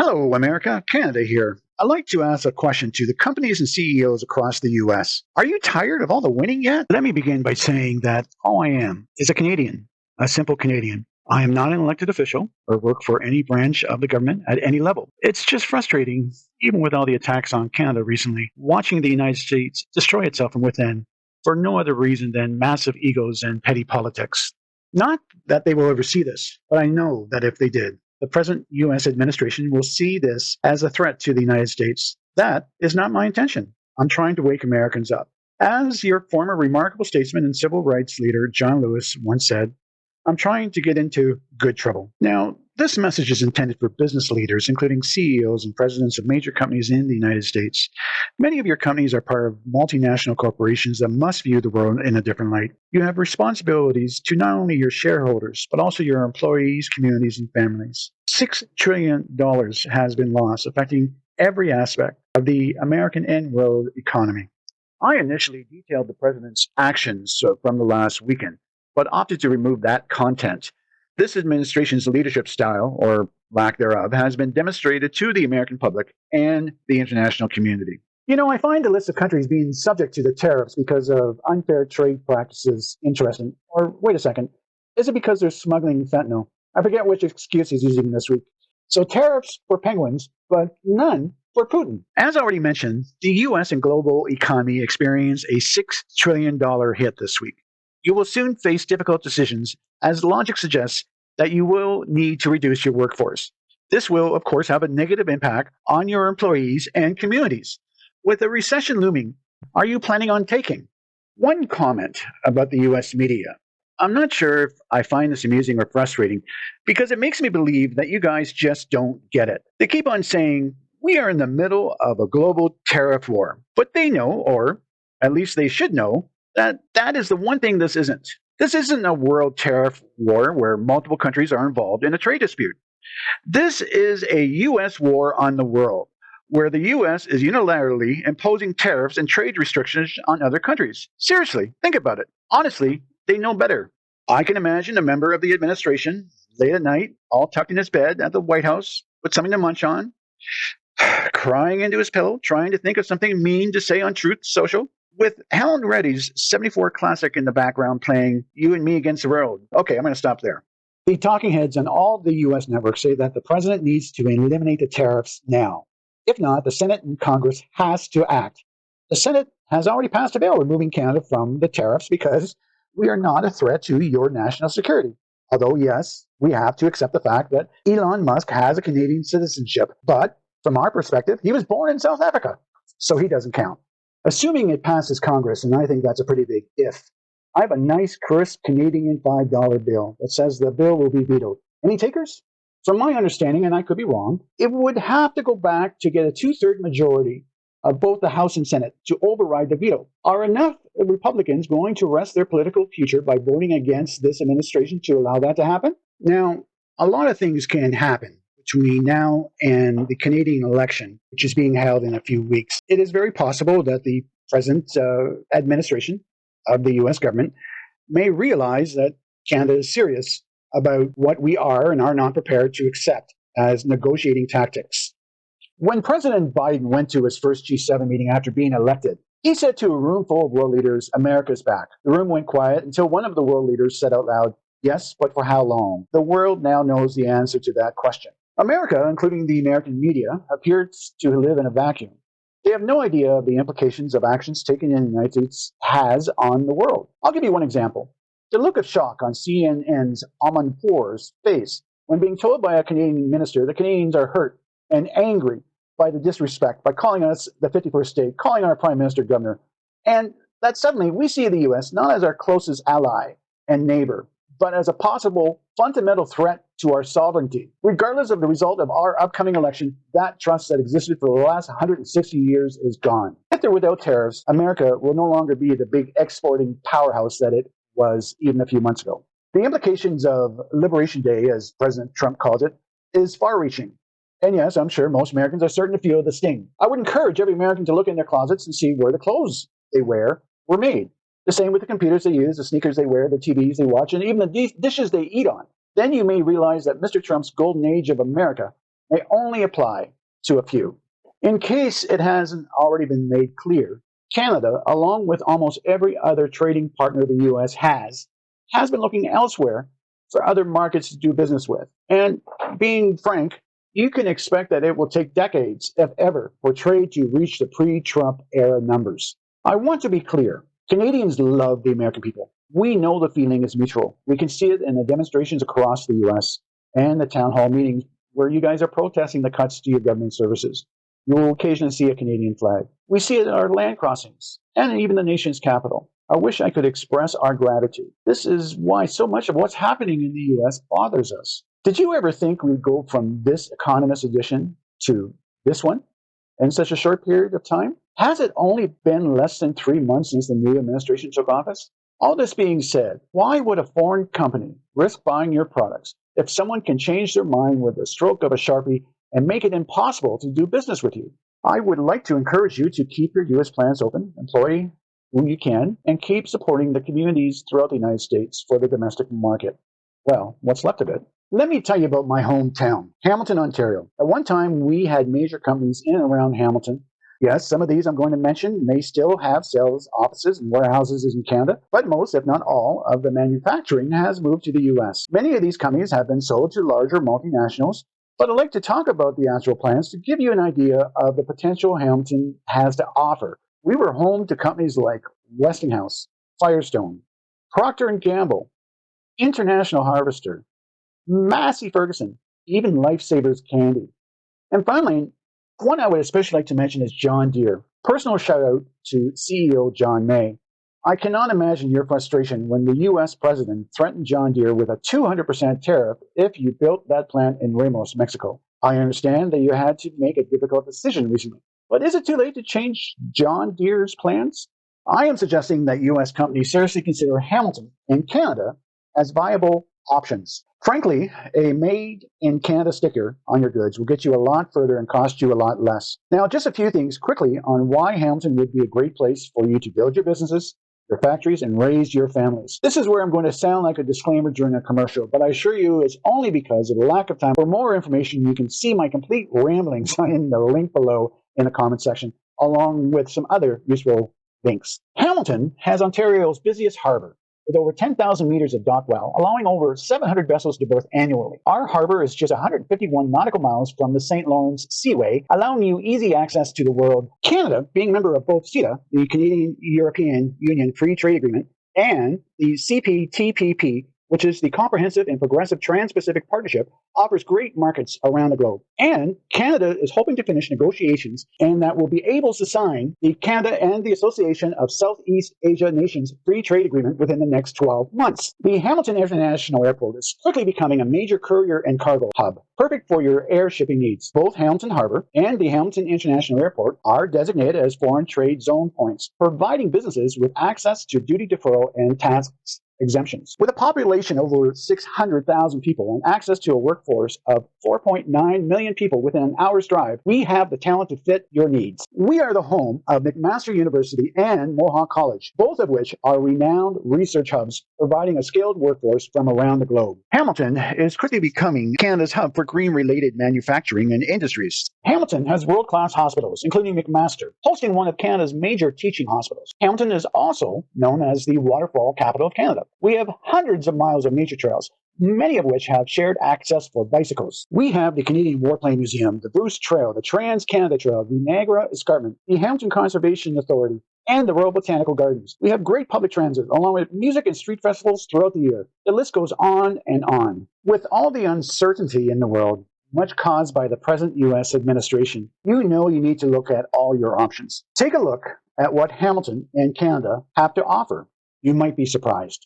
Hello, America. Canada here. I'd like to ask a question to the companies and CEOs across the US. Are you tired of all the winning yet? Let me begin by saying that all I am is a Canadian, a simple Canadian. I am not an elected official or work for any branch of the government at any level. It's just frustrating, even with all the attacks on Canada recently, watching the United States destroy itself from within for no other reason than massive egos and petty politics. Not that they will ever see this, but I know that if they did, the present U.S. administration will see this as a threat to the United States. That is not my intention. I'm trying to wake Americans up. As your former remarkable statesman and civil rights leader John Lewis once said, I'm trying to get into good trouble. Now, this message is intended for business leaders, including CEOs and presidents of major companies in the United States. Many of your companies are part of multinational corporations that must view the world in a different light. You have responsibilities to not only your shareholders, but also your employees, communities, and families. $6 trillion has been lost, affecting every aspect of the American and world economy. I initially detailed the president's actions from the last weekend, but opted to remove that content. This administration's leadership style, or lack thereof, has been demonstrated to the American public and the international community. I find the list of countries being subject to the tariffs because of unfair trade practices interesting. Or wait a second, is it because they're smuggling fentanyl? I forget which excuse he's using this week. So tariffs for penguins, but none for Putin. As already mentioned, the U.S. and global economy experienced a $6 trillion hit this week. You will soon face difficult decisions, as logic suggests that you will need to reduce your workforce. This will, of course, have a negative impact on your employees and communities. With a recession looming, are you planning on taking? One comment about the U.S. media. I'm not sure if I find this amusing or frustrating, because it makes me believe that you guys just don't get it. They keep on saying, we are in the middle of a global tariff war. But they know, or at least they should know, that is the one thing this isn't. This isn't a world tariff war where multiple countries are involved in a trade dispute. This is a U.S. war on the world, where the U.S. is unilaterally imposing tariffs and trade restrictions on other countries. Seriously, think about it. Honestly, they know better. I can imagine a member of the administration late at night, all tucked in his bed at the White House with something to munch on, crying into his pillow, trying to think of something mean to say on Truth Social, with Helen Reddy's 74 classic in the background playing You and Me Against the World. Okay, I'm going to stop there. The talking heads on all the U.S. networks say that the president needs to eliminate the tariffs now. If not, the Senate and Congress has to act. The Senate has already passed a bill removing Canada from the tariffs because we are not a threat to your national security. Although, yes, we have to accept the fact that Elon Musk has a Canadian citizenship, but from our perspective, he was born in South Africa, so he doesn't count. Assuming it passes Congress, and I think that's a pretty big if, I have a nice, crisp Canadian $5 bill that says the bill will be vetoed. Any takers? From my understanding, and I could be wrong, it would have to go back to get a two-thirds majority of both the House and Senate to override the veto. Are enough Republicans going to risk their political future by voting against this administration to allow that to happen? Now, a lot of things can happen between now and the Canadian election, which is being held in a few weeks. It is very possible that the present administration of the U.S. government may realize that Canada is serious about what we are and are not prepared to accept as negotiating tactics. When President Biden went to his first G7 meeting after being elected, he said to a room full of world leaders, America's back. The room went quiet until one of the world leaders said out loud, yes, but for how long? The world now knows the answer to that question. America, including the American media, appears to live in a vacuum. They have no idea of the implications of actions taken in the United States has on the world. I'll give you one example. The look of shock on CNN's Amanpour's face when being told by a Canadian minister that Canadians are hurt and angry by the disrespect, by calling us the 51st state, calling our prime minister governor, and that suddenly we see the U.S. not as our closest ally and neighbor, but as a possible fundamental threat to our sovereignty. Regardless of the result of our upcoming election, that trust that existed for the last 160 years is gone. With or without tariffs, America will no longer be the big exporting powerhouse that it was even a few months ago. The implications of Liberation Day, as President Trump calls it, is far-reaching. And yes, I'm sure most Americans are certain to feel the sting. I would encourage every American to look in their closets and see where the clothes they wear were made. The same with the computers they use, the sneakers they wear, the TVs they watch, and even the dishes they eat on. Then you may realize that Mr. Trump's golden age of America may only apply to a few. In case it hasn't already been made clear, Canada, along with almost every other trading partner the US has been looking elsewhere for other markets to do business with. And being frank, you can expect that it will take decades, if ever, for trade to reach the pre Trump era numbers. I want to be clear Canadians love the American people. We know the feeling is mutual. We can see it in the demonstrations across the US and the town hall meetings where you guys are protesting the cuts to your government services. You will occasionally see a Canadian flag. We see it at our land crossings and even the nation's capital. I wish I could express our gratitude. This is why so much of what's happening in the US bothers us. Did you ever think we'd go from this Economist edition to this one in such a short period of time? Has it only been less than 3 months since the new administration took office? All this being said, why would a foreign company risk buying your products if someone can change their mind with a stroke of a Sharpie and make it impossible to do business with you? I would like to encourage you to keep your U.S. plants open, employ who you can, and keep supporting the communities throughout the United States for the domestic market. Well, what's left of it? Let me tell you about my hometown, Hamilton, Ontario. At one time, we had major companies in and around Hamilton. Yes, some of these I'm going to mention may still have sales offices and warehouses in Canada, but most, if not all, of the manufacturing has moved to the US. Many of these companies have been sold to larger multinationals, but I'd like to talk about the actual plans to give you an idea of the potential Hamilton has to offer. We were home to companies like Westinghouse, Firestone, Procter& Gamble, International Harvester, Massey Ferguson, even Lifesavers Candy. And finally, one I would especially like to mention is John Deere. Personal shout out to CEO John May. I cannot imagine your frustration when the US president threatened John Deere with a 200% tariff if you built that plant in Ramos, Mexico. I understand that you had to make a difficult decision recently, but is it too late to change John Deere's plans? I am suggesting that US companies seriously consider Hamilton and Canada as viable options. Frankly, a made in Canada sticker on your goods will get you a lot further and cost you a lot less. Now, just a few things quickly on why Hamilton would be a great place for you to build your businesses, your factories, and raise your families. This is where I'm going to sound like a disclaimer during a commercial, but I assure you it's only because of the lack of time. For more information, you can see my complete ramblings in the link below in the comment section, along with some other useful links. Hamilton has Ontario's busiest harbor, with over 10,000 meters of dock well, allowing over 700 vessels to berth annually. Our harbor is just 151 nautical miles from the St. Lawrence Seaway, allowing you easy access to the world. Canada, being a member of both CETA, the Canadian-European Union Free Trade Agreement, and the CPTPP, which is the Comprehensive and Progressive Trans-Pacific Partnership, offers great markets around the globe. And Canada is hoping to finish negotiations and that will be able to sign the Canada and the Association of Southeast Asia Nations Free Trade Agreement within the next 12 months. The Hamilton International Airport is quickly becoming a major courier and cargo hub, perfect for your air shipping needs. Both Hamilton Harbor and the Hamilton International Airport are designated as foreign trade zone points, providing businesses with access to duty deferral and tax exemptions. With a population of over 600,000 people and access to a workforce of 4.9 million people within an hour's drive, we have the talent to fit your needs. We are the home of McMaster University and Mohawk College, both of which are renowned research hubs providing a skilled workforce from around the globe. Hamilton is quickly becoming Canada's hub for green-related manufacturing and industries. Hamilton has world-class hospitals, including McMaster, hosting one of Canada's major teaching hospitals. Hamilton is also known as the waterfall capital of Canada. We have hundreds of miles of nature trails, many of which have shared access for bicycles. We have the Canadian Warplane Museum, the Bruce Trail, the Trans-Canada Trail, the Niagara Escarpment, the Hamilton Conservation Authority, and the Royal Botanical Gardens. We have great public transit, along with music and street festivals throughout the year. The list goes on and on. With all the uncertainty in the world, much caused by the present U.S. administration, you know you need to look at all your options. Take a look at what Hamilton and Canada have to offer. You might be surprised.